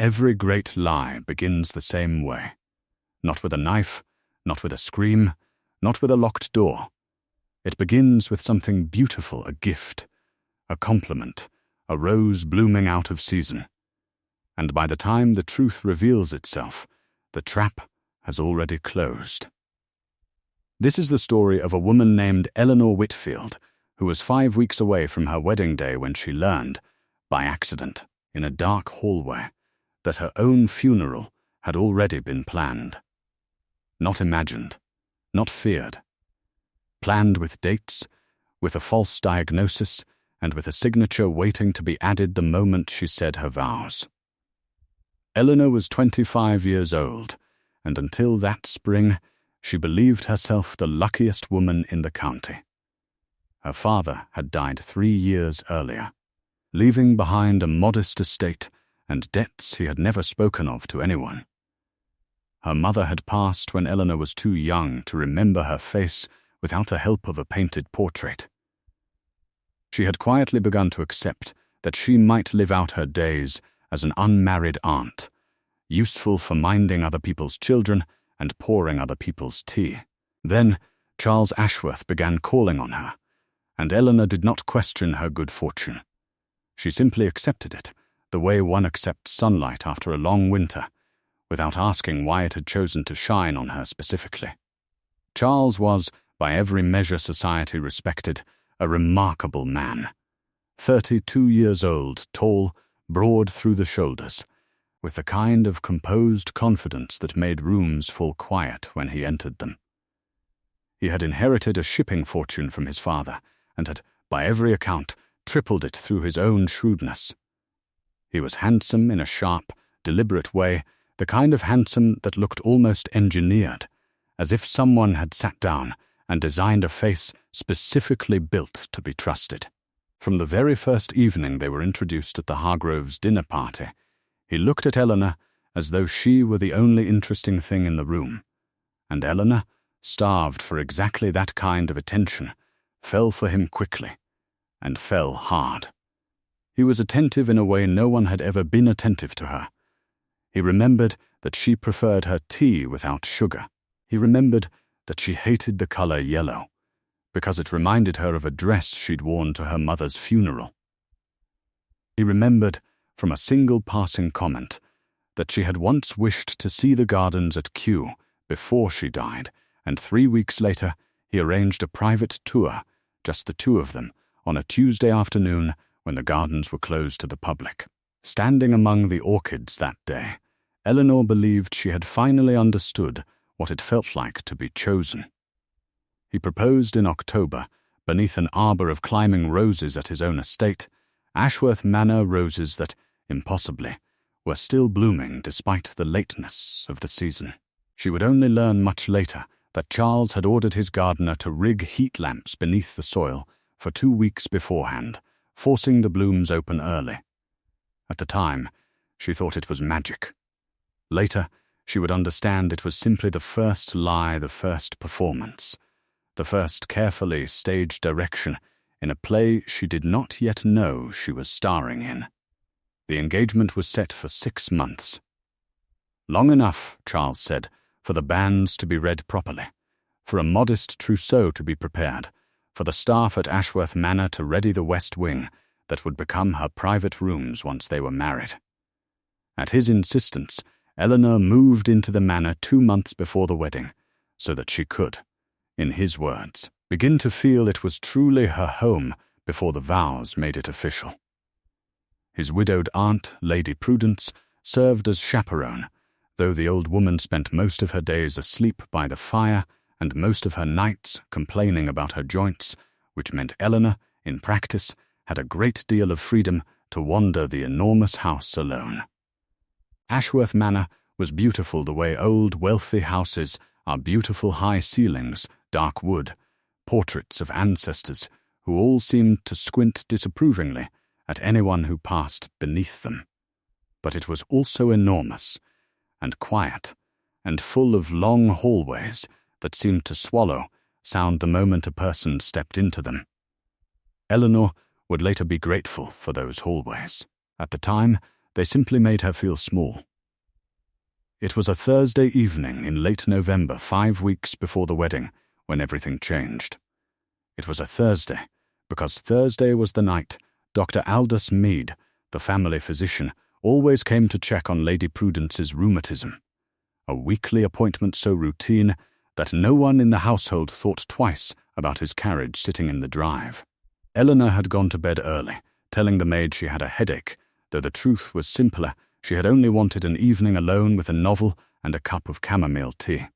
every great lie begins the same way. Not with a knife, not with a scream, not with a locked door. It begins with something beautiful, a gift, a compliment, a rose blooming out of season. And by the time the truth reveals itself, the trap has already closed. This is the story of a woman named Eleanor Whitfield, who was 5 weeks away from her wedding day when she learned, by accident, in a dark hallway, that her own funeral had already been planned. Not imagined, not feared. Planned with dates, with a false diagnosis, and with a signature waiting to be added the moment she said her vows. Eleanor was 25 years old, and until that spring, she believed herself the luckiest woman in the county. Her father had died 3 years earlier, leaving behind a modest estate and debts he had never spoken of to anyone. Her mother had passed when Eleanor was too young to remember her face without the help of a painted portrait. She had quietly begun to accept that she might live out her days as an unmarried aunt, useful for minding other people's children and pouring other people's tea. Then Charles Ashworth began calling on her, and Eleanor did not question her good fortune. She simply accepted it, the way one accepts sunlight after a long winter, without asking why it had chosen to shine on her specifically. Charles was, by every measure society respected, a remarkable man. 32 years old, tall, broad through the shoulders, with the kind of composed confidence that made rooms fall quiet when he entered them. He had inherited a shipping fortune from his father, and had, by every account, tripled it through his own shrewdness. He was handsome in a sharp, deliberate way, the kind of handsome that looked almost engineered, as if someone had sat down and designed a face specifically built to be trusted. From the very first evening they were introduced at the Hargroves' dinner party, he looked at Eleanor as though she were the only interesting thing in the room, and Eleanor, starved for exactly that kind of attention, fell for him quickly, and fell hard. He was attentive in a way no one had ever been attentive to her. He remembered that she preferred her tea without sugar. He remembered that she hated the color yellow, because it reminded her of a dress she'd worn to her mother's funeral. He remembered, from a single passing comment, that she had once wished to see the gardens at Kew before she died, and 3 weeks later he arranged a private tour, just the two of them, on a Tuesday afternoon when the gardens were closed to the public. Standing among the orchids that day, Eleanor believed she had finally understood what it felt like to be chosen. He proposed in October, beneath an arbor of climbing roses at his own estate, Ashworth Manor roses that, impossibly, were still blooming despite the lateness of the season. She would only learn much later that Charles had ordered his gardener to rig heat lamps beneath the soil for 2 weeks beforehand, forcing the blooms open early. At the time, she thought it was magic. Later, she would understand it was simply the first lie, the first performance, the first carefully staged direction in a play she did not yet know she was starring in. The engagement was set for 6 months. Long enough, Charles said, for the banns to be read properly, for a modest trousseau to be prepared, for the staff at Ashworth Manor to ready the West Wing that would become her private rooms once they were married. At his insistence, Eleanor moved into the manor 2 months before the wedding, so that she could, in his words, begin to feel it was truly her home before the vows made it official. His widowed aunt, Lady Prudence, served as chaperone, though the old woman spent most of her days asleep by the fire and most of her nights complaining about her joints, which meant Eleanor, in practice, had a great deal of freedom to wander the enormous house alone. Ashworth Manor was beautiful the way old, wealthy houses are beautiful high ceilings, dark wood, portraits of ancestors who all seemed to squint disapprovingly at anyone who passed beneath them. But it was also enormous, and quiet, and full of long hallways that seemed to swallow sound the moment a person stepped into them. Eleanor would later be grateful for those hallways. At the time, They simply made her feel small. It was a Thursday evening in late November, 5 weeks before the wedding, when everything changed. It was a Thursday, because Thursday was the night Dr. Aldous Mead, the family physician, always came to check on Lady Prudence's rheumatism. A weekly appointment so routine that no one in the household thought twice about his carriage sitting in the drive. Eleanor had gone to bed early, telling the maid she had a headache, though the truth was simpler. She had only wanted an evening alone with a novel and a cup of chamomile tea.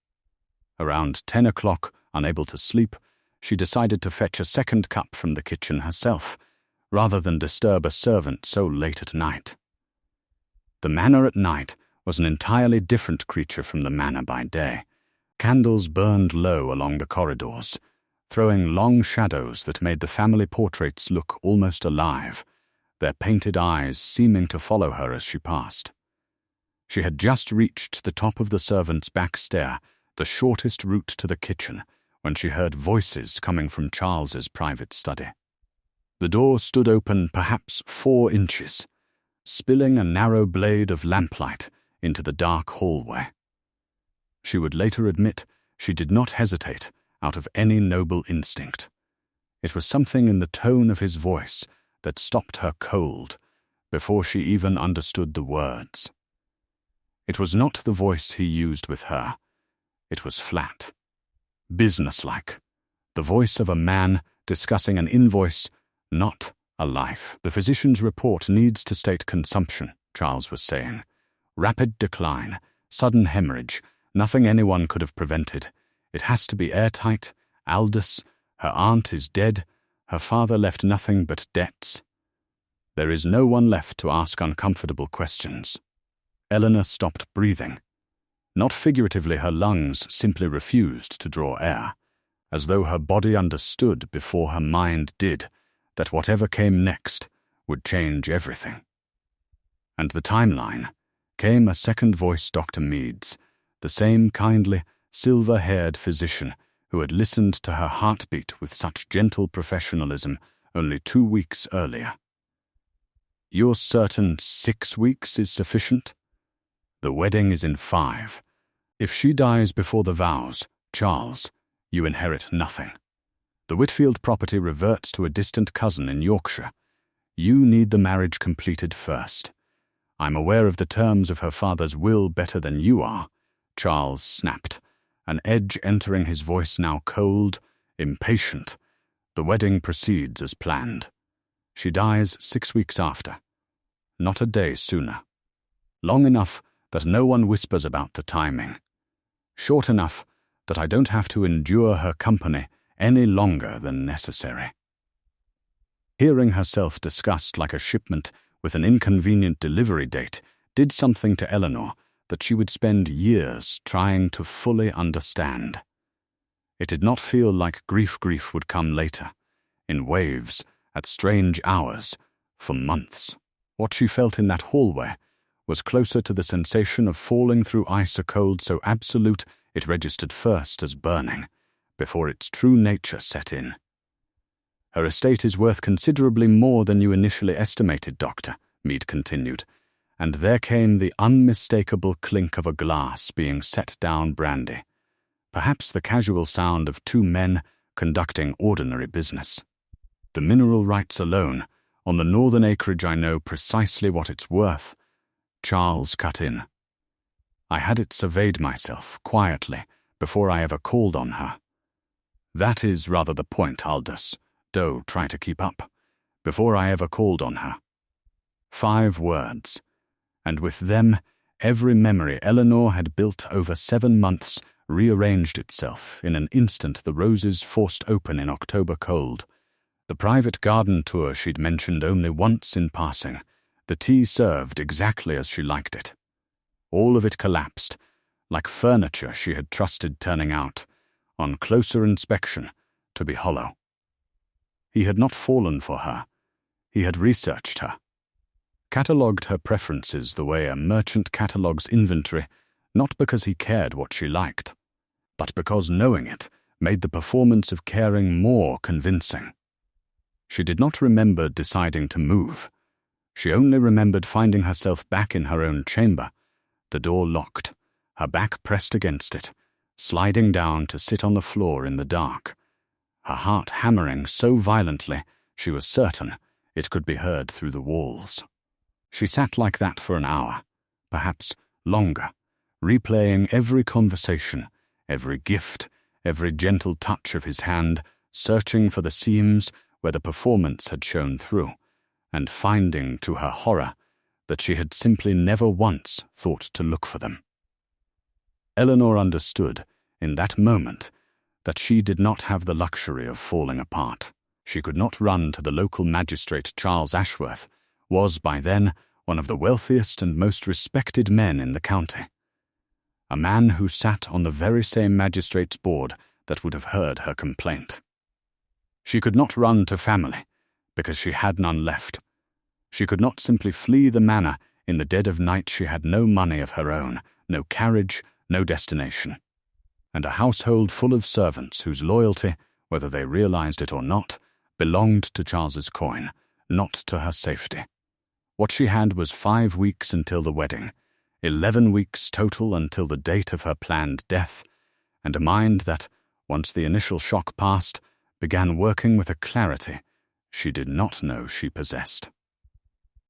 Around 10 o'clock, unable to sleep, she decided to fetch a second cup from the kitchen herself, rather than disturb a servant so late at night. The manor at night was an entirely different creature from the manor by day. Candles burned low along the corridors, throwing long shadows that made the family portraits look almost alive, their painted eyes seeming to follow her as she passed. She had just reached the top of the servants' back stair, the shortest route to the kitchen, when she heard voices coming from Charles's private study. The door stood open perhaps 4 inches, spilling a narrow blade of lamplight into the dark hallway. She would later admit she did not hesitate out of any noble instinct. It was something in the tone of his voice that stopped her cold before she even understood the words. It was not the voice he used with her. It was flat, businesslike, the voice of a man discussing an invoice, not a life. The physician's report needs to state consumption, Charles was saying. Rapid decline, sudden hemorrhage, nothing anyone could have prevented. It has to be airtight. Aldous, her aunt is dead. Her father left nothing but debts. There is no one left to ask uncomfortable questions. Eleanor stopped breathing. Not figuratively, her lungs simply refused to draw air, as though her body understood before her mind did that whatever came next would change everything. And the timeline came a second voice, Dr. Mead's, the same kindly, silver-haired physician who had listened to her heartbeat with such gentle professionalism only 2 weeks earlier. You're certain 6 weeks is sufficient? The wedding is in 5. If she dies before the vows, Charles, you inherit nothing. The Whitfield property reverts to a distant cousin in Yorkshire. You need the marriage completed first. I'm aware of the terms of her father's will better than you are, Charles snapped, an edge entering his voice now cold, impatient. The wedding proceeds as planned. She dies 6 weeks after, not a day sooner. Long enough that no one whispers about the timing. Short enough that I don't have to endure her company any longer than necessary. Hearing herself discussed like a shipment with an inconvenient delivery date did something to Eleanor that she would spend years trying to fully understand. It did not feel like grief would come later, in waves, at strange hours, for months. What she felt in that hallway was closer to the sensation of falling through ice, a cold so absolute it registered first as burning, before its true nature set in. Her estate is worth considerably more than you initially estimated, Doctor, Mead continued, and there came the unmistakable clink of a glass being set down brandy, perhaps the casual sound of 2 men conducting ordinary business. The mineral rights alone, on the northern acreage, I know precisely what it's worth. Charles cut in. I had it surveyed myself, quietly, before I ever called on her. That is rather the point, Aldous. Do try to keep up. Before I ever called on her. 5 words. And with them, every memory Eleanor had built over 7 months rearranged itself in an instant. The roses forced open in October cold. The private garden tour she'd mentioned only once in passing. The tea served exactly as she liked it. All of it collapsed, like furniture she had trusted turning out, on closer inspection, to be hollow. He had not fallen for her. He had researched her. Catalogued her preferences the way a merchant catalogues inventory, not because he cared what she liked, but because knowing it made the performance of caring more convincing. She did not remember deciding to move. She only remembered finding herself back in her own chamber, the door locked, her back pressed against it, sliding down to sit on the floor in the dark, her heart hammering so violently she was certain it could be heard through the walls. She sat like that for an hour, perhaps longer, replaying every conversation, every gift, every gentle touch of his hand, searching for the seams where the performance had shown through, and finding, to her horror, that she had simply never once thought to look for them. Eleanor understood, in that moment, that she did not have the luxury of falling apart. She could not run to the local magistrate. Charles Ashworth was, by then, one of the wealthiest and most respected men in the county. A man who sat on the very same magistrate's board that would have heard her complaint. She could not run to family, because she had none left. She could not simply flee the manor in the dead of night. She had no money of her own, no carriage, no destination, and a household full of servants whose loyalty, whether they realized it or not, belonged to Charles's coin, not to her safety. What she had was 5 weeks until the wedding, 11 weeks total until the date of her planned death, and a mind that, once the initial shock passed, began working with a clarity she did not know she possessed.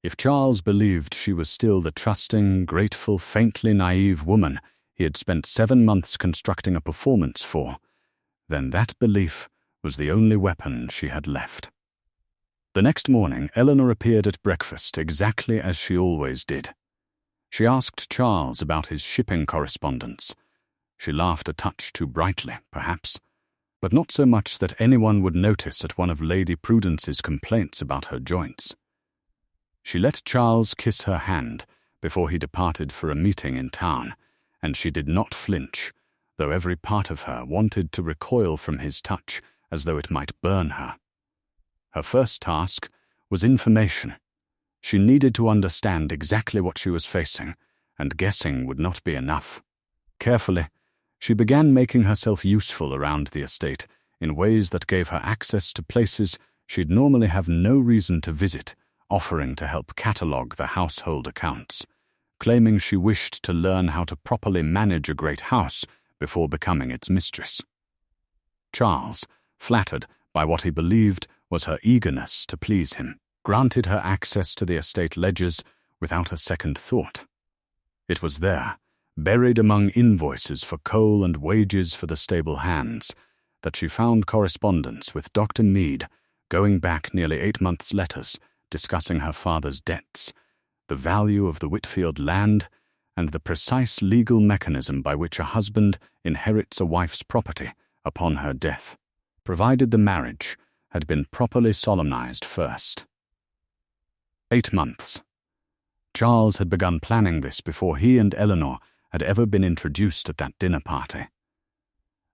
If Charles believed she was still the trusting, grateful, faintly naive woman he had spent 7 months constructing a performance for, then that belief was the only weapon she had left. The next morning, Eleanor appeared at breakfast exactly as she always did. She asked Charles about his shipping correspondence. She laughed a touch too brightly, perhaps, but not so much that anyone would notice at one of Lady Prudence's complaints about her joints. She let Charles kiss her hand before he departed for a meeting in town, and she did not flinch, though every part of her wanted to recoil from his touch as though it might burn her. Her first task was information. She needed to understand exactly what she was facing, and guessing would not be enough. Carefully, she began making herself useful around the estate in ways that gave her access to places she'd normally have no reason to visit, offering to help catalogue the household accounts, claiming she wished to learn how to properly manage a great house before becoming its mistress. Charles, flattered by what he believed was her eagerness to please him, granted her access to the estate ledgers without a second thought. It was there, buried among invoices for coal and wages for the stable hands, that she found correspondence with Dr. Mead, going back nearly 8 months' letters, discussing her father's debts, the value of the Whitfield land, and the precise legal mechanism by which a husband inherits a wife's property upon her death, provided the marriage had been properly solemnized first. 8 months. Charles had begun planning this before he and Eleanor had ever been introduced at that dinner party.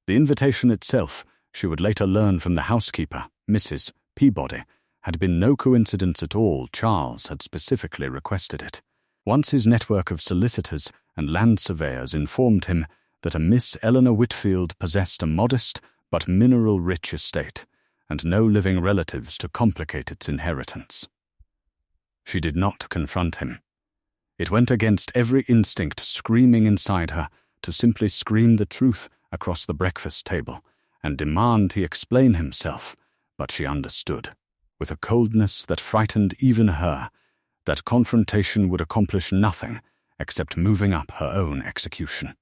The invitation itself, she would later learn from the housekeeper, Mrs. Peabody, had been no coincidence at all. Charles had specifically requested it. Once his network of solicitors and land surveyors informed him that a Miss Eleanor Whitfield possessed a modest but mineral-rich estate, and no living relatives to complicate its inheritance. She did not confront him. It went against every instinct screaming inside her to simply scream the truth across the breakfast table and demand he explain himself, but she understood, with a coldness that frightened even her, that confrontation would accomplish nothing except moving up her own execution.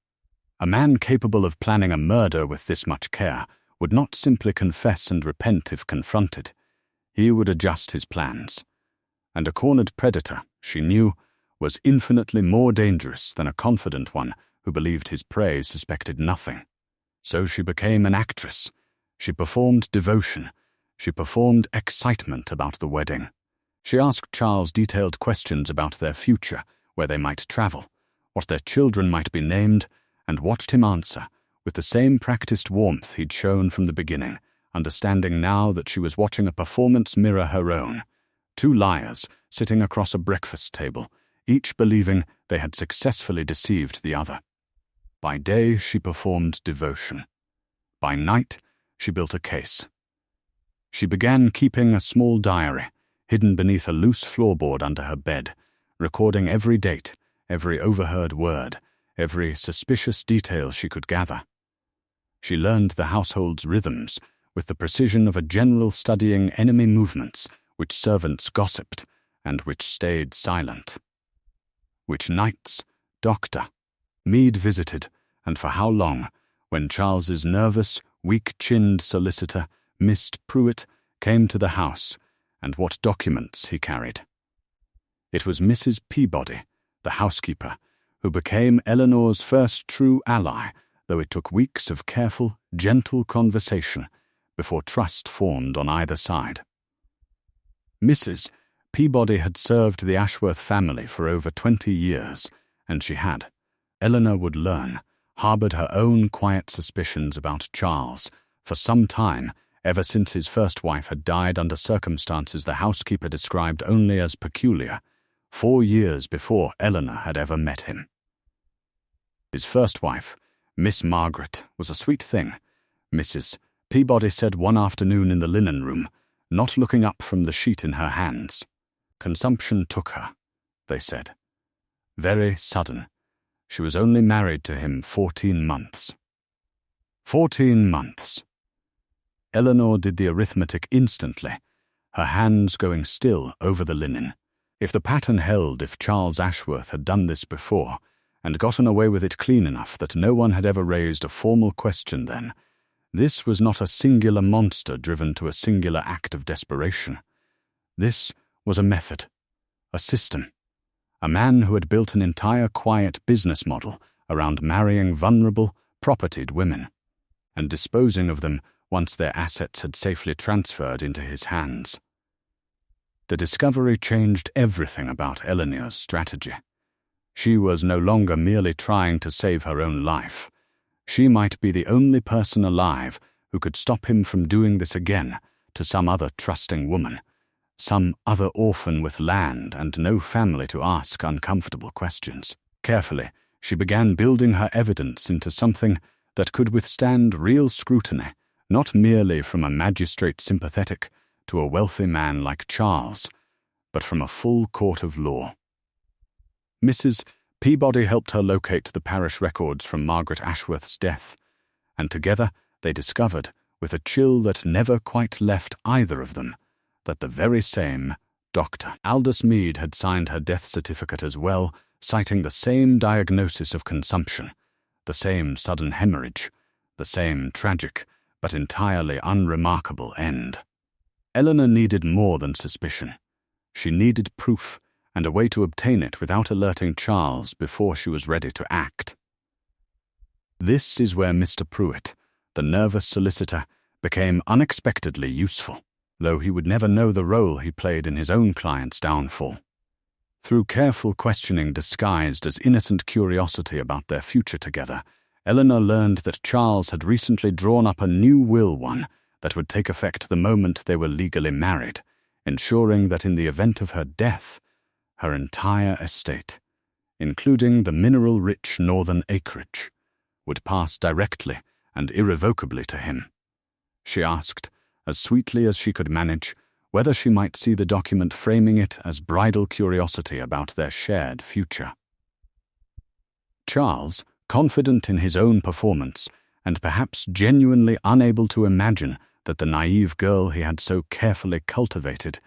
A man capable of planning a murder with this much care would not simply confess and repent if confronted. He would adjust his plans. And a cornered predator, she knew, was infinitely more dangerous than a confident one who believed his prey suspected nothing. So she became an actress. She performed devotion. She performed excitement about the wedding. She asked Charles detailed questions about their future, where they might travel, what their children might be named, and watched him answer, with the same practiced warmth he'd shown from the beginning, understanding now that she was watching a performance mirror her own. 2 liars sitting across a breakfast table, each believing they had successfully deceived the other. By day she performed devotion. By night she built a case. She began keeping a small diary, hidden beneath a loose floorboard under her bed, recording every date, every overheard word, every suspicious detail she could gather. She learned the household's rhythms with the precision of a general studying enemy movements, which servants gossiped and which stayed silent. Which nights, Dr. Mead visited, and for how long, when Charles's nervous, weak-chinned solicitor, Miss Pruitt, came to the house, and what documents he carried. It was Mrs. Peabody, the housekeeper, who became Eleanor's first true ally, though it took weeks of careful, gentle conversation before trust formed on either side. Mrs. Peabody had served the Ashworth family for over 20 years, and she had, Eleanor would learn, harbored her own quiet suspicions about Charles for some time, ever since his first wife had died under circumstances the housekeeper described only as peculiar, 4 years before Eleanor had ever met him. His first wife, Miss Margaret, was a sweet thing, Mrs. Peabody said one afternoon in the linen room, not looking up from the sheet in her hands. Consumption took her, they said. Very sudden. She was only married to him 14 months. 14 months. Eleanor did the arithmetic instantly, her hands going still over the linen. If the pattern held, if Charles Ashworth had done this before, and gotten away with it clean enough that no one had ever raised a formal question then, this was not a singular monster driven to a singular act of desperation. This was a method, a system, a man who had built an entire quiet business model around marrying vulnerable, propertied women, and disposing of them once their assets had safely transferred into his hands. The discovery changed everything about Eleanor's strategy. She was no longer merely trying to save her own life. She might be the only person alive who could stop him from doing this again to some other trusting woman, some other orphan with land and no family to ask uncomfortable questions. Carefully, she began building her evidence into something that could withstand real scrutiny, not merely from a magistrate sympathetic to a wealthy man like Charles, but from a full court of law. Mrs. Peabody helped her locate the parish records from Margaret Ashworth's death, and together they discovered, with a chill that never quite left either of them, that the very same Dr. Aldous Mead had signed her death certificate as well, citing the same diagnosis of consumption, the same sudden hemorrhage, the same tragic but entirely unremarkable end. Eleanor needed more than suspicion. She needed proof, and a way to obtain it without alerting Charles before she was ready to act. This is where Mr. Pruitt, the nervous solicitor, became unexpectedly useful, though he would never know the role he played in his own client's downfall. Through careful questioning disguised as innocent curiosity about their future together, Eleanor learned that Charles had recently drawn up a new will that would take effect the moment they were legally married, ensuring that in the event of her death, her entire estate, including the mineral-rich northern acreage, would pass directly and irrevocably to him. She asked, as sweetly as she could manage, whether she might see the document framing it as bridal curiosity about their shared future. Charles, confident in his own performance, and perhaps genuinely unable to imagine that the naive girl he had so carefully cultivated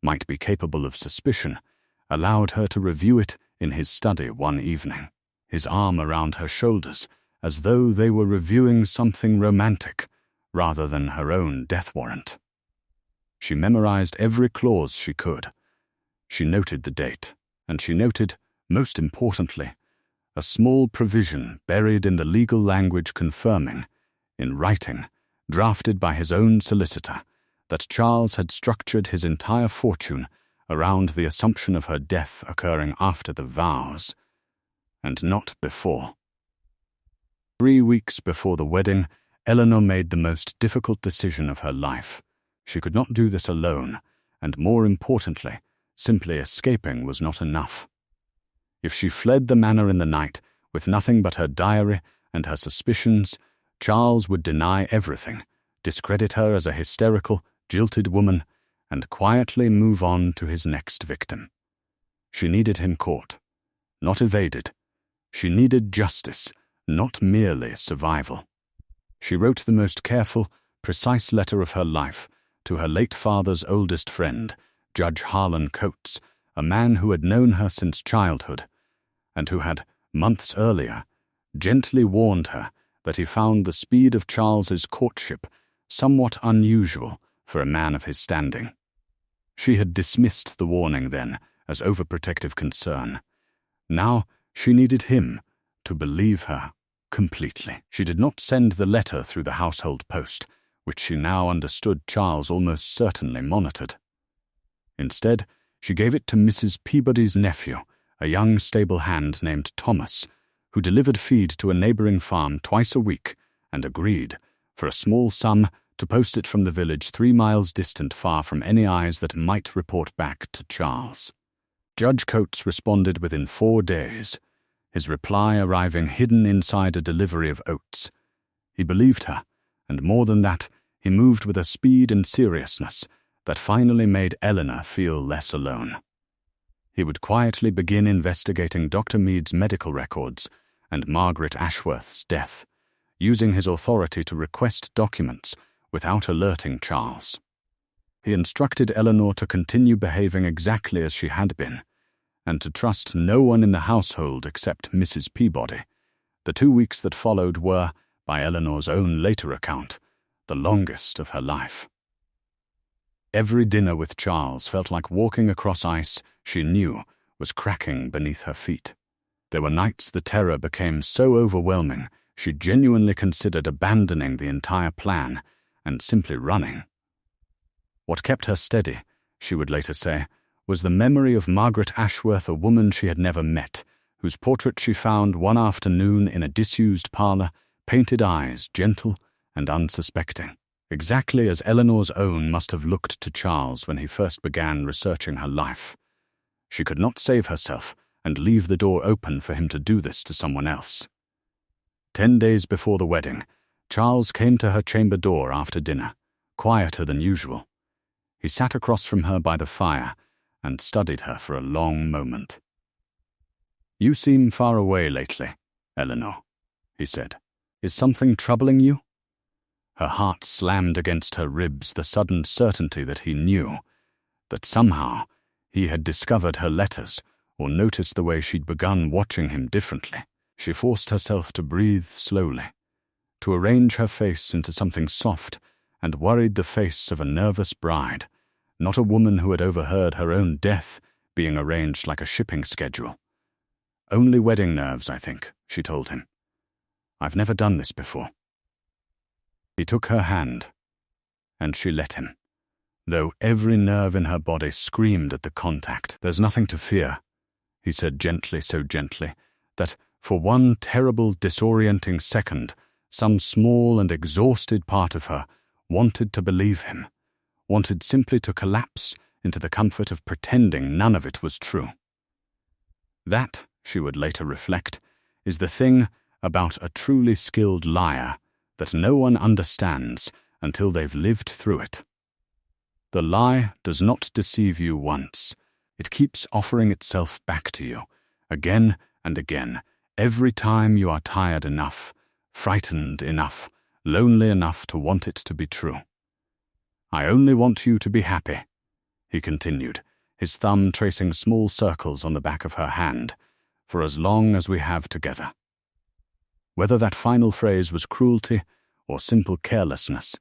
might be capable of suspicion, allowed her to review it in his study one evening, his arm around her shoulders, as though they were reviewing something romantic rather than her own death warrant. She memorized every clause she could. She noted the date, and she noted, most importantly, a small provision buried in the legal language confirming, in writing, drafted by his own solicitor, that Charles had structured his entire fortune around the assumption of her death occurring after the vows, and not before. 3 weeks before the wedding, Eleanor made the most difficult decision of her life. She could not do this alone, and more importantly, simply escaping was not enough. If she fled the manor in the night, with nothing but her diary and her suspicions, Charles would deny everything, discredit her as a hysterical, jilted woman, and quietly move on to his next victim. She needed him caught, not evaded. She needed justice, not merely survival. She wrote the most careful, precise letter of her life to her late father's oldest friend, Judge Harlan Coates, a man who had known her since childhood, and who had, months earlier, gently warned her that he found the speed of Charles's courtship somewhat unusual for a man of his standing. She had dismissed the warning then as overprotective concern. Now she needed him to believe her completely. She did not send the letter through the household post, which she now understood Charles almost certainly monitored. Instead, she gave it to Mrs. Peabody's nephew, a young stable hand named Thomas, who delivered feed to a neighboring farm twice a week and agreed, for a small sum, to post it from the village 3 miles distant, far from any eyes that might report back to Charles. Judge Coates responded within 4 days, his reply arriving hidden inside a delivery of oats. He believed her, and more than that, he moved with a speed and seriousness that finally made Eleanor feel less alone. He would quietly begin investigating Dr. Mead's medical records and Margaret Ashworth's death, using his authority to request documents without alerting Charles. He instructed Eleanor to continue behaving exactly as she had been, and to trust no one in the household except Mrs. Peabody. The 2 weeks that followed were, by Eleanor's own later account, the longest of her life. Every dinner with Charles felt like walking across ice she knew was cracking beneath her feet. There were nights the terror became so overwhelming she genuinely considered abandoning the entire plan and simply running. What kept her steady, she would later say, was the memory of Margaret Ashworth, a woman she had never met, whose portrait she found one afternoon in a disused parlor, painted eyes gentle and unsuspecting, exactly as Eleanor's own must have looked to Charles when he first began researching her life. She could not save herself and leave the door open for him to do this to someone else. 10 days before the wedding, Charles came to her chamber door after dinner, quieter than usual. He sat across from her by the fire and studied her for a long moment. "You seem far away lately, Eleanor," he said. "Is something troubling you?" Her heart slammed against her ribs, the sudden certainty that he knew, that somehow he had discovered her letters or noticed the way she'd begun watching him differently. She forced herself to breathe slowly, to arrange her face into something soft, and worried the face of a nervous bride, not a woman who had overheard her own death being arranged like a shipping schedule. "Only wedding nerves, I think," she told him. "I've never done this before." He took her hand, and she let him, though every nerve in her body screamed at the contact. "There's nothing to fear," he said gently, so gently, that for one terrible, disorienting second, some small and exhausted part of her wanted to believe him, wanted simply to collapse into the comfort of pretending none of it was true. That, she would later reflect, is the thing about a truly skilled liar that no one understands until they've lived through it. The lie does not deceive you once. It keeps offering itself back to you, again and again, every time you are tired enough, frightened enough, lonely enough to want it to be true. "I only want you to be happy," he continued, his thumb tracing small circles on the back of her hand, "for as long as we have together." Whether that final phrase was cruelty or simple carelessness,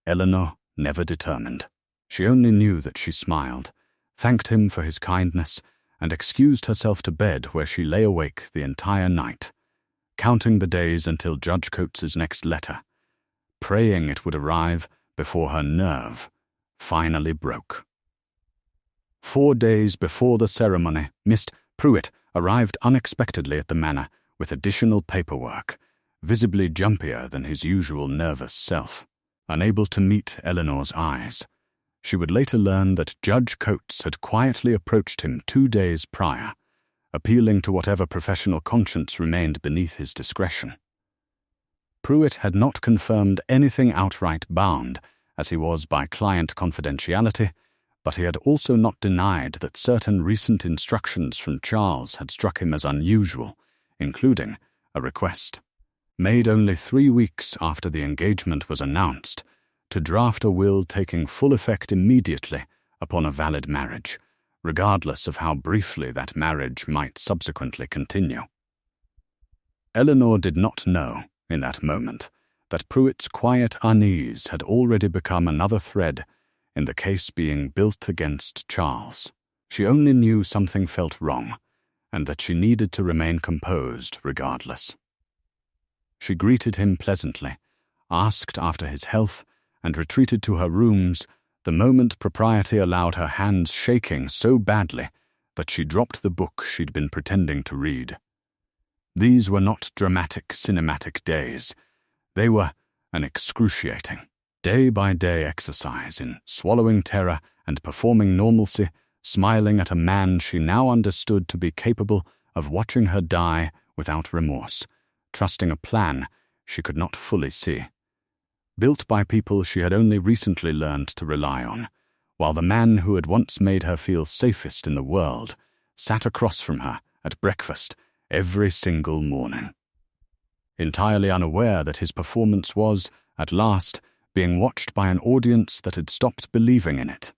Eleanor never determined. She only knew that she smiled, thanked him for his kindness, and excused herself to bed, where she lay awake the entire night, counting the days until Judge Coates's next letter, praying it would arrive before her nerve finally broke. 4 days before the ceremony, Miss Pruitt arrived unexpectedly at the manor with additional paperwork, visibly jumpier than his usual nervous self. Unable to meet Eleanor's eyes, she would later learn that Judge Coates had quietly approached him 2 days prior, appealing to whatever professional conscience remained beneath his discretion. Pruitt had not confirmed anything outright bound, as he was by client confidentiality, but he had also not denied that certain recent instructions from Charles had struck him as unusual, including a request, made only 3 weeks after the engagement was announced, to draft a will taking full effect immediately upon a valid marriage, regardless of how briefly that marriage might subsequently continue. Eleanor did not know, in that moment, that Pruitt's quiet unease had already become another thread in the case being built against Charles. She only knew something felt wrong, and that she needed to remain composed regardless. She greeted him pleasantly, asked after his health, and retreated to her rooms the moment propriety allowed her hands shaking so badly that she dropped the book she'd been pretending to read. These were not dramatic, cinematic days. They were an excruciating, day-by-day exercise in swallowing terror and performing normalcy, smiling at a man she now understood to be capable of watching her die without remorse, trusting a plan she could not fully see, built by people she had only recently learned to rely on, while the man who had once made her feel safest in the world sat across from her at breakfast every single morning, entirely unaware that his performance was, at last, being watched by an audience that had stopped believing in it.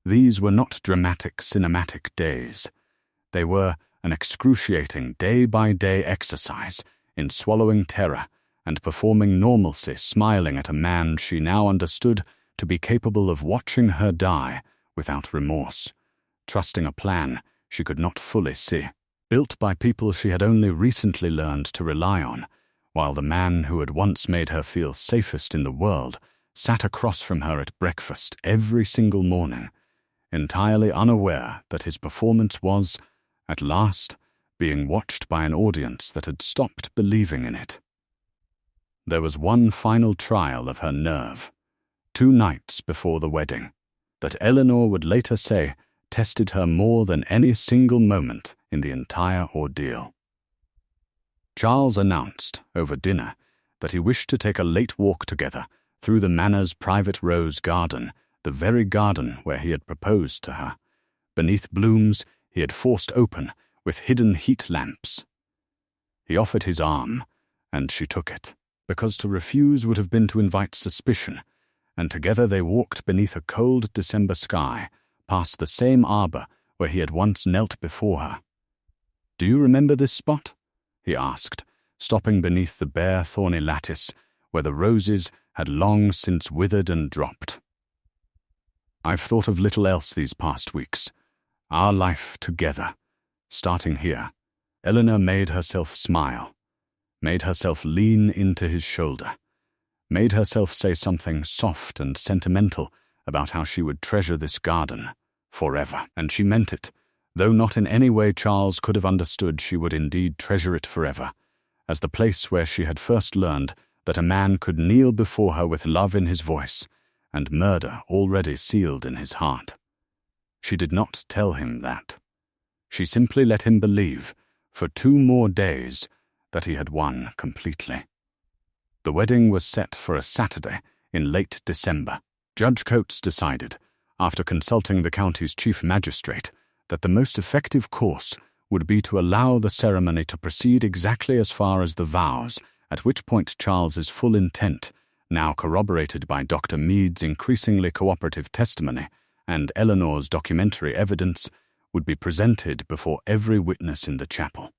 These were not dramatic, cinematic days. They were an excruciating, day-by-day exercise in swallowing terror and performing normalcy, smiling at a man she now understood to be capable of watching her die without remorse, trusting a plan she could not fully see, built by people she had only recently learned to rely on, while the man who had once made her feel safest in the world sat across from her at breakfast every single morning, entirely unaware that his performance was, at last, being watched by an audience that had stopped believing in it. There was one final trial of her nerve, 2 nights before the wedding, that Eleanor would later say tested her more than any single moment in the entire ordeal. Charles announced, over dinner, that he wished to take a late walk together through the Manor's private rose garden, the very garden where he had proposed to her, beneath blooms he had forced open with hidden heat lamps. He offered his arm, and she took it, because to refuse would have been to invite suspicion, and together they walked beneath a cold December sky, past the same arbor where he had once knelt before her. "Do you remember this spot?" he asked, stopping beneath the bare thorny lattice where the roses had long since withered and dropped. "I've thought of little else these past weeks. Our life together, starting here." Eleanor made herself smile, made herself lean into his shoulder, made herself say something soft and sentimental about how she would treasure this garden forever, and she meant it, though not in any way Charles could have understood. She would indeed treasure it forever, as the place where she had first learned that a man could kneel before her with love in his voice and murder already sealed in his heart. She did not tell him that. She simply let him believe, for 2 more days, that he had won completely. The wedding was set for a Saturday in late December. Judge Coates decided, after consulting the county's chief magistrate, that the most effective course would be to allow the ceremony to proceed exactly as far as the vows, at which point Charles's full intent, now corroborated by Dr. Meade's increasingly cooperative testimony and Eleanor's documentary evidence, would be presented before every witness in the chapel.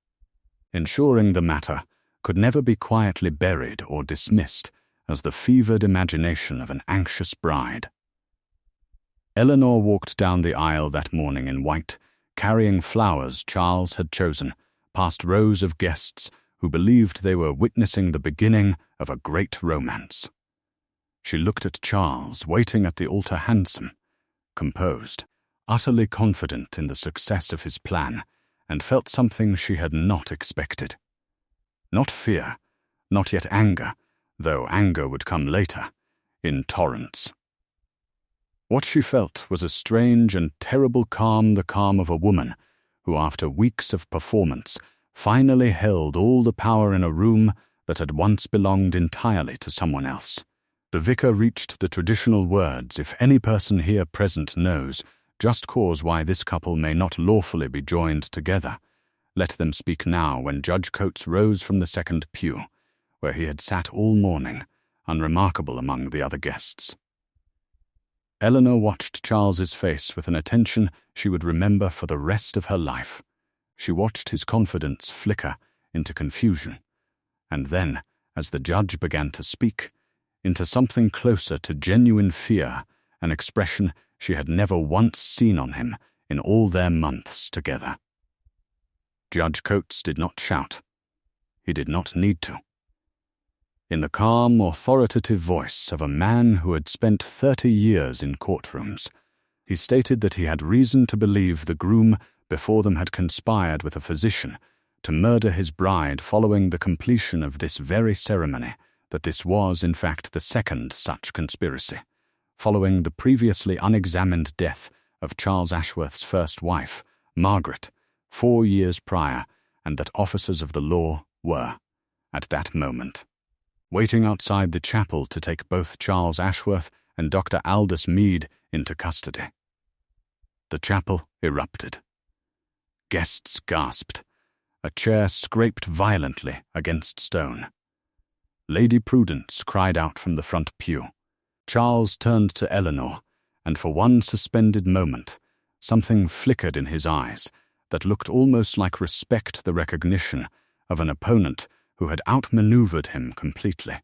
Ensuring the matter could never be quietly buried or dismissed as the fevered imagination of an anxious bride. Eleanor walked down the aisle that morning in white, carrying flowers Charles had chosen, past rows of guests who believed they were witnessing the beginning of a great romance. She looked at Charles, waiting at the altar, handsome, composed, utterly confident in the success of his plan, and felt something she had not expected. Not fear, not yet anger, though anger would come later, in torrents. What she felt was a strange and terrible calm, the calm of a woman who, after weeks of performance, finally held all the power in a room that had once belonged entirely to someone else, The vicar reached the traditional words, "If any person here present knows just cause why this couple may not lawfully be joined together, let them speak now," when Judge Coates rose from the second pew, where he had sat all morning, unremarkable among the other guests. Eleanor watched Charles's face with an attention she would remember for the rest of her life. She watched his confidence flicker into confusion, and then, as the judge began to speak, into something closer to genuine fear, an expression she had never once seen on him in all their months together. Judge Coates did not shout. He did not need to. In the calm, authoritative voice of a man who had spent 30 years in courtrooms, he stated that he had reason to believe the groom before them had conspired with a physician to murder his bride following the completion of this very ceremony, that this was, in fact, the second such conspiracy, following the previously unexamined death of Charles Ashworth's first wife, Margaret, 4 years prior, and that officers of the law were, at that moment, waiting outside the chapel to take both Charles Ashworth and Dr. Aldous Mead into custody. The chapel erupted. Guests gasped. A chair scraped violently against stone. Lady Prudence cried out from the front pew. Charles turned to Eleanor, and for one suspended moment, something flickered in his eyes that looked almost like respect, the recognition of an opponent who had outmaneuvered him completely.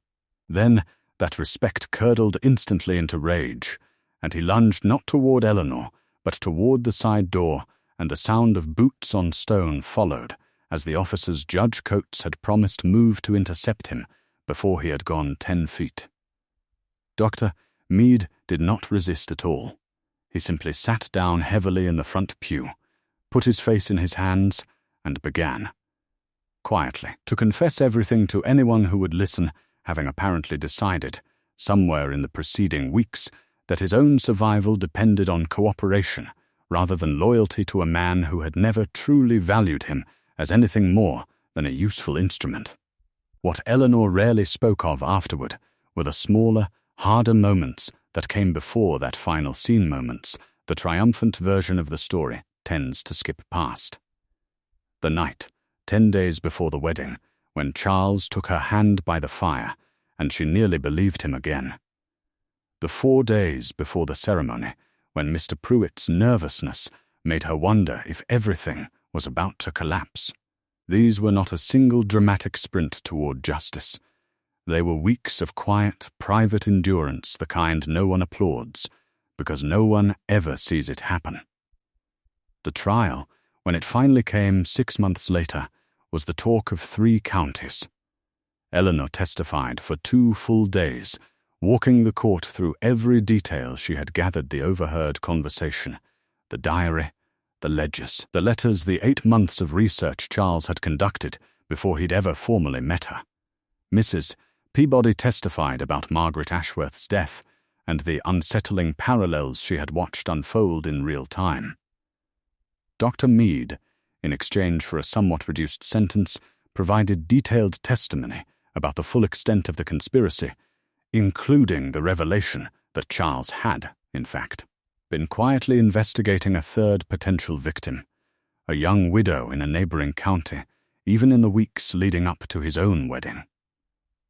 Then that respect curdled instantly into rage, and he lunged not toward Eleanor, but toward the side door, and the sound of boots on stone followed, as the officers Judge Coates had promised moved to intercept him before he had gone 10 feet. Dr. Mead did not resist at all. He simply sat down heavily in the front pew, put his face in his hands, and began, quietly, to confess everything to anyone who would listen, having apparently decided, somewhere in the preceding weeks, that his own survival depended on cooperation rather than loyalty to a man who had never truly valued him as anything more than a useful instrument. What Eleanor rarely spoke of afterward were the smaller, harder moments that came before that final scene moments the triumphant version of the story tends to skip past. The night, 10 days before the wedding, when Charles took her hand by the fire, and she nearly believed him again. The 4 days before the ceremony, when Mr. Pruitt's nervousness made her wonder if everything was about to collapse. These were not a single dramatic sprint toward justice. They were weeks of quiet, private endurance, the kind no one applauds, because no one ever sees it happen. The trial, when it finally came 6 months later, was the talk of 3 counties. Eleanor testified for 2 full days, walking the court through every detail she had gathered, the overheard conversation, the diary, the ledgers, the letters, the 8 months of research Charles had conducted before he'd ever formally met her. Mrs. Peabody testified about Margaret Ashworth's death and the unsettling parallels she had watched unfold in real time. Dr. Mead, in exchange for a somewhat reduced sentence, provided detailed testimony about the full extent of the conspiracy, including the revelation that Charles had, in fact, been quietly investigating a third potential victim, a young widow in a neighboring county, even in the weeks leading up to his own wedding.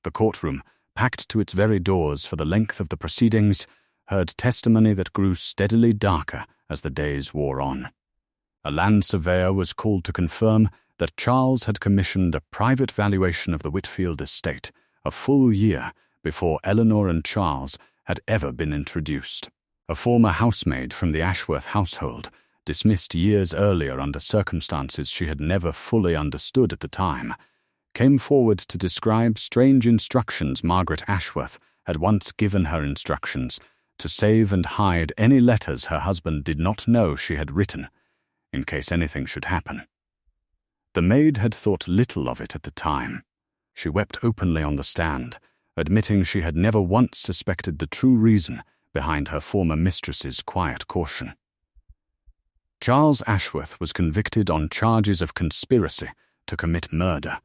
The courtroom, packed to its very doors for the length of the proceedings, heard testimony that grew steadily darker as the days wore on. A land surveyor was called to confirm that Charles had commissioned a private valuation of the Whitfield estate a full year before Eleanor and Charles had ever been introduced. A former housemaid from the Ashworth household, dismissed years earlier under circumstances she had never fully understood at the time, came forward to describe strange instructions Margaret Ashworth had once given her instructions to save and hide any letters her husband did not know she had written, in case anything should happen. The maid had thought little of it at the time. She wept openly on the stand, admitting she had never once suspected the true reason behind her former mistress's quiet caution. Charles Ashworth was convicted on charges of conspiracy to commit murder,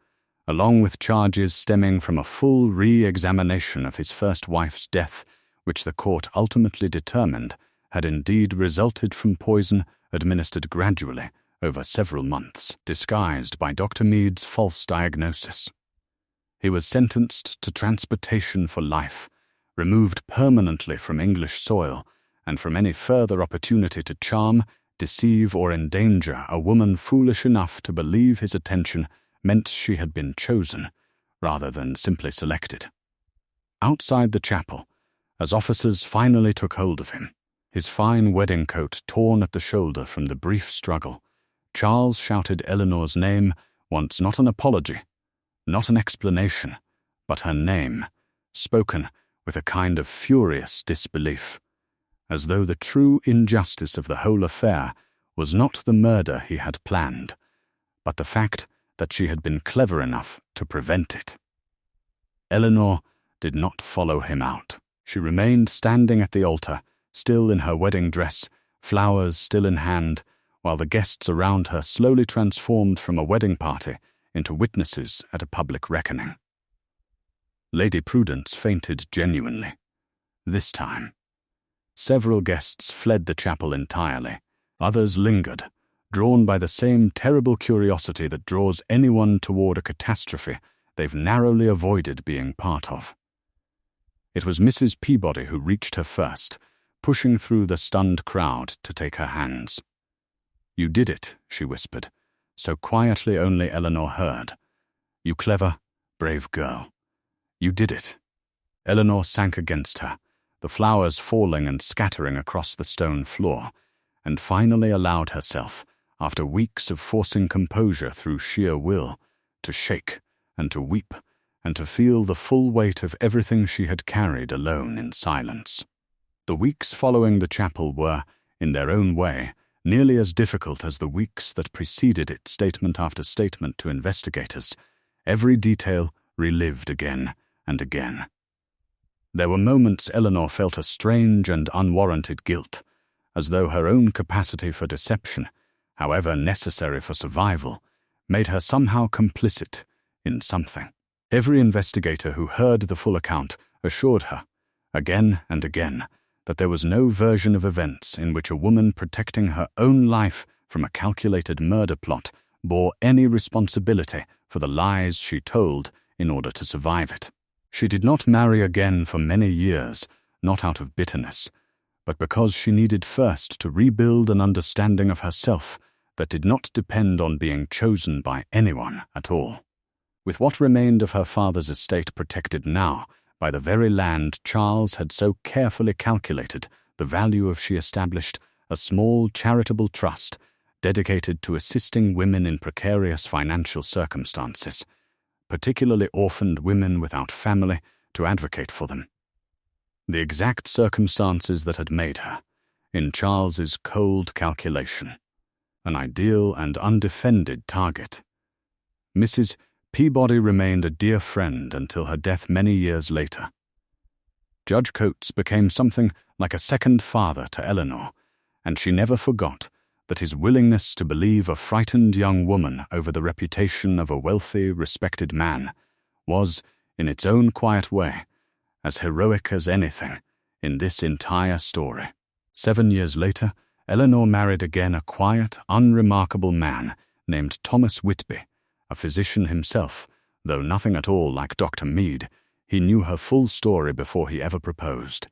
along with charges stemming from a full re-examination of his first wife's death, which the court ultimately determined had indeed resulted from poison administered gradually over several months, disguised by Dr. Mead's false diagnosis. He was sentenced to transportation for life, removed permanently from English soil, and from any further opportunity to charm, deceive, or endanger a woman foolish enough to believe his attention meant she had been chosen, rather than simply selected. Outside the chapel, as officers finally took hold of him, his fine wedding coat torn at the shoulder from the brief struggle, Charles shouted Eleanor's name, wants not an apology, not an explanation, but her name, spoken with a kind of furious disbelief, as though the true injustice of the whole affair was not the murder he had planned, but the fact that she had been clever enough to prevent it. Eleanor did not follow him out. She remained standing at the altar, still in her wedding dress, flowers still in hand, while the guests around her slowly transformed from a wedding party into witnesses at a public reckoning. Lady Prudence fainted genuinely. This time. Several guests fled the chapel entirely. Others lingered, drawn by the same terrible curiosity that draws anyone toward a catastrophe they've narrowly avoided being part of. It was Mrs. Peabody who reached her first, pushing through the stunned crowd to take her hands. "You did it," she whispered, so quietly only Eleanor heard. "You clever, brave girl. You did it." Eleanor sank against her, the flowers falling and scattering across the stone floor, and finally allowed herself, after weeks of forcing composure through sheer will, to shake and to weep and to feel the full weight of everything she had carried alone in silence. The weeks following the chapel were, in their own way, nearly as difficult as the weeks that preceded it, statement after statement to investigators, every detail relived again and again. There were moments Eleanor felt a strange and unwarranted guilt, as though her own capacity for deception, however necessary for survival, made her somehow complicit in something. Every investigator who heard the full account assured her, again and again, that there was no version of events in which a woman protecting her own life from a calculated murder plot bore any responsibility for the lies she told in order to survive it. She did not marry again for many years, not out of bitterness, but because she needed first to rebuild an understanding of herself that did not depend on being chosen by anyone at all. With what remained of her father's estate protected now by the very land Charles had so carefully calculated the value of, she established a small charitable trust dedicated to assisting women in precarious financial circumstances, particularly orphaned women without family, to advocate for them. The exact circumstances that had made her, in Charles's cold calculation, an ideal and undefended target. Mrs. Peabody remained a dear friend until her death many years later. Judge Coates became something like a second father to Eleanor, and she never forgot that his willingness to believe a frightened young woman over the reputation of a wealthy, respected man was, in its own quiet way, as heroic as anything in this entire story. 7 years later, Eleanor married again a quiet, unremarkable man named Thomas Whitby, a physician himself, though nothing at all like Dr. Mead. He knew her full story before he ever proposed,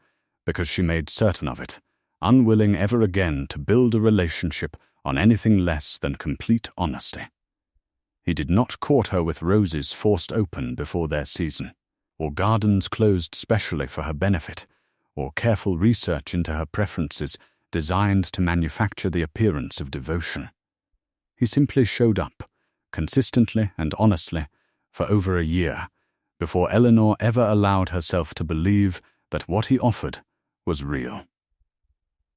because she made certain of it, unwilling ever again to build a relationship on anything less than complete honesty. He did not court her with roses forced open before their season, or gardens closed specially for her benefit, or careful research into her preferences designed to manufacture the appearance of devotion. He simply showed up, consistently and honestly, for over a year, before Eleanor ever allowed herself to believe that what he offered was real.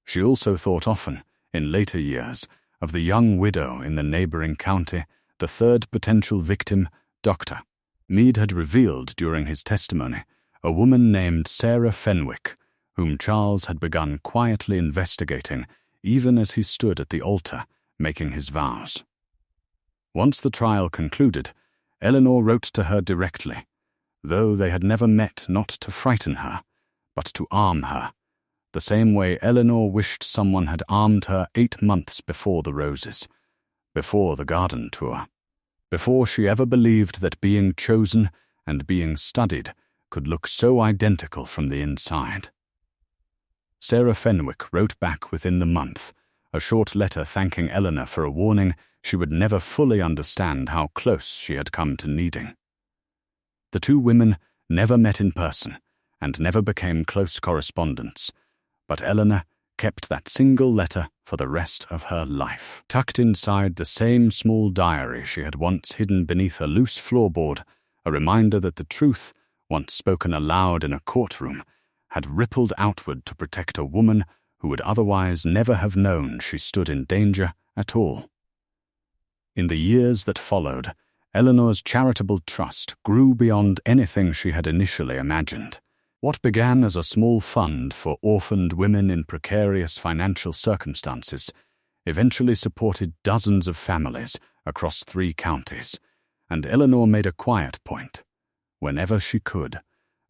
She also thought often, in later years, of the young widow in the neighboring county, the third potential victim, Dr. Mead had revealed during his testimony, a woman named Sarah Fenwick, whom Charles had begun quietly investigating even as he stood at the altar making his vows. Once the trial concluded, Eleanor wrote to her directly, though they had never met, not to frighten her, but to arm her, the same way Eleanor wished someone had armed her 8 months before the roses, before the garden tour, before she ever believed that being chosen and being studied could look so identical from the inside. Sarah Fenwick wrote back within the month, a short letter thanking Eleanor for a warning she would never fully understand how close she had come to needing. The two women never met in person and never became close correspondents, but Eleanor kept that single letter for the rest of her life, tucked inside the same small diary she had once hidden beneath a loose floorboard, a reminder that the truth, once spoken aloud in a courtroom, had rippled outward to protect a woman who would otherwise never have known she stood in danger at all. In the years that followed, Eleanor's charitable trust grew beyond anything she had initially imagined. What began as a small fund for orphaned women in precarious financial circumstances eventually supported dozens of families across 3 counties, and Eleanor made a quiet point, whenever she could,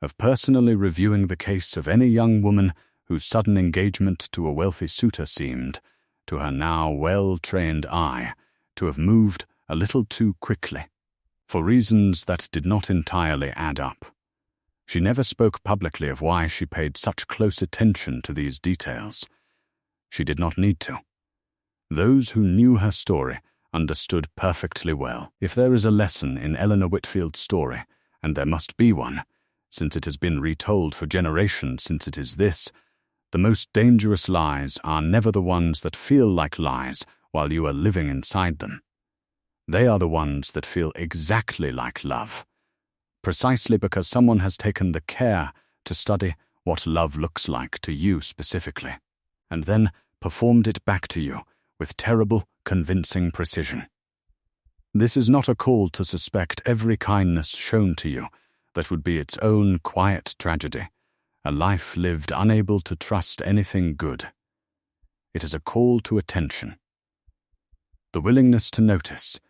of personally reviewing the case of any young woman whose sudden engagement to a wealthy suitor seemed, to her now well-trained eye, to have moved a little too quickly, for reasons that did not entirely add up. She never spoke publicly of why she paid such close attention to these details. She did not need to. Those who knew her story understood perfectly well. If there is a lesson in Eleanor Whitfield's story, and there must be one, since it has been retold for generations since it is this, the most dangerous lies are never the ones that feel like lies while you are living inside them. They are the ones that feel exactly like love, precisely because someone has taken the care to study what love looks like to you specifically, and then performed it back to you with terrible, convincing precision. This is not a call to suspect every kindness shown to you that would be its own quiet tragedy, a life lived unable to trust anything good. It is a call to attention. The willingness to notice,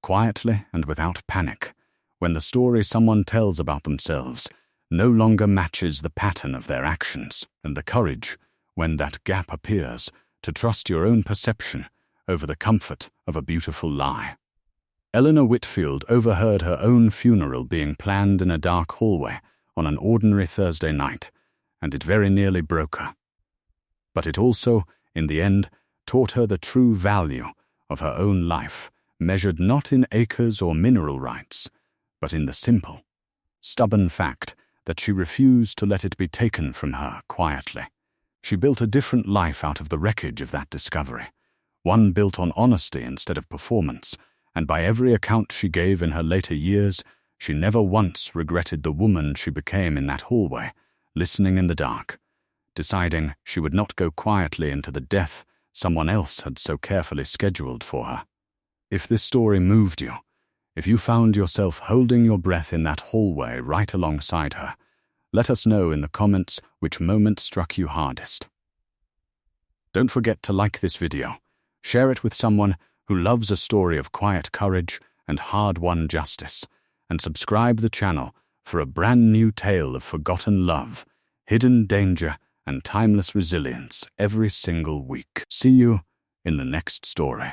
quietly and without panic, when the story someone tells about themselves no longer matches the pattern of their actions, and the courage, when that gap appears, to trust your own perception over the comfort of a beautiful lie. Eleanor Whitfield overheard her own funeral being planned in a dark hallway on an ordinary Thursday night, and it very nearly broke her. But it also, in the end, taught her the true value of her own life, measured not in acres or mineral rights, but in the simple, stubborn fact that she refused to let it be taken from her quietly. She built a different life out of the wreckage of that discovery, one built on honesty instead of performance, and by every account she gave in her later years, she never once regretted the woman she became in that hallway, listening in the dark, deciding she would not go quietly into the death someone else had so carefully scheduled for her. If this story moved you, if you found yourself holding your breath in that hallway right alongside her, let us know in the comments which moment struck you hardest. Don't forget to like this video, share it with someone who loves a story of quiet courage and hard-won justice, and subscribe the channel for a brand new tale of forgotten love, hidden danger, and timeless resilience every single week. See you in the next story.